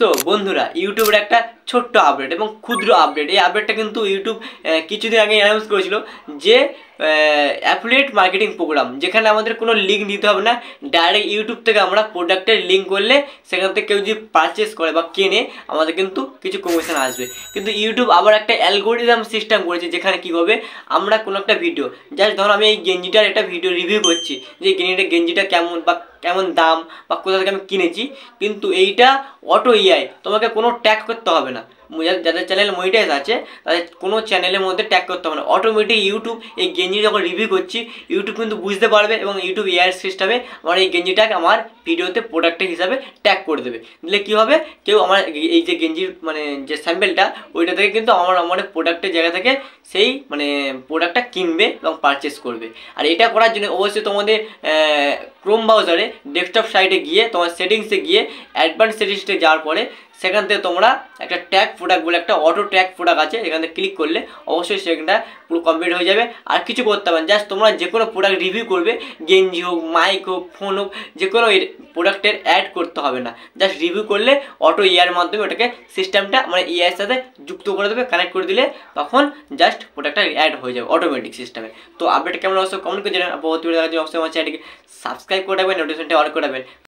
So বন্ধুরা, ইউটিউবের একটা ছোট্ট আপডেট এবং ক্ষুদ্র আপডেট। এই আপডেটটা কিন্তু ইউটিউব কিছুদিন আগে অ্যানাউন্স করেছিল যে অ্যাফিলিয়েট মার্কেটিং প্রোগ্রাম, যেখানে আমাদের কোনো লিঙ্ক দিতে হবে না। ডাইরেক্ট ইউটিউব থেকে আমরা প্রোডাক্টের লিঙ্ক করলে সেখান থেকে কেউ যদি পারচেস করে বা কেনে আমাদের কিন্তু কিছু কমিশন আসবে। কিন্তু ইউটিউব আবার একটা অ্যালগোরিদম সিস্টেম করেছে, যেখানে কী হবে, আমরা কোনো একটা ভিডিও, জাস্ট ধরো আমি এই গেঞ্জিটার একটা ভিডিও রিভিউ করছি যে গেঞ্জিটা কেমন বা কেমন দাম বা কোথা থেকে আমি কিনেছি, কিন্তু এইটা অটো ইআই, তোমাকে কোনো ট্যাগ করতে হবে না। যাদের চ্যানেল মনিটাইজ আছে তাদের কোনো চ্যানেলের মধ্যে ট্যাগ করতে হবে না। অটোমেটিক ইউটিউব এই গেঞ্জি যখন রিভিউ করছি, ইউটিউব কিন্তু বুঝতে পারবে এবং ইউটিউব এআই সিস্টেমে আমার এই গেঞ্জিটাকে আমার ভিডিওতে প্রোডাক্টের হিসাবে ট্যাগ করে দেবে। দিলে কী হবে, কেউ আমার এই যে গেঞ্জির যে স্যাম্পেলটা, ওইটা থেকে কিন্তু আমার প্রোডাক্টের জায়গা থেকে সেই প্রোডাক্টটা কিনবে এবং পারচেস করবে। আর এটা করার জন্য অবশ্যই তোমাদের ক্রোম ব্রাউজারে ডেস্কটপ সাইটে গিয়ে তোমার সেটিংসে গিয়ে অ্যাডভান্স সেটিংসে যাওয়ার পরে সেখান থেকে তোমরা একটা ট্যাগ প্রোডাক্ট বলে একটা অটো ট্যাগ প্রোডাক্ট আছে, এখান থেকে ক্লিক করলে অবশ্যই সেখানটা পুরো কমপ্লিট হয়ে যাবে। আর কিছু করতে হবে না, জাস্ট তোমরা যে কোনো প্রোডাক্ট রিভিউ করবে, গেঞ্জি হোক, মাইক হোক, ফোন হোক, যে কোনো প্রোডাক্টের অ্যাড করতে হবে না। জাস্ট রিভিউ করলে অটো ইআর মাধ্যমে ওটাকে সিস্টেমটা ইআইয়ের সাথে যুক্ত করে দেবে, কানেক্ট করে দিলে তখন জাস্ট প্রোডাক্টটা অ্যাড হয়ে যাবে অটোমেটিক সিস্টেমে। তো আপডেট কেমন অবশ্যই কমেন্ট করে জানাবেন। পরবর্তী ভিডিও দেখার জন্য অবশ্যই আমার চ্যানেলকে সাবস্ক্রাইব করে রাখবেন, নোটিফিকেশনটা অন করে রাখবেন।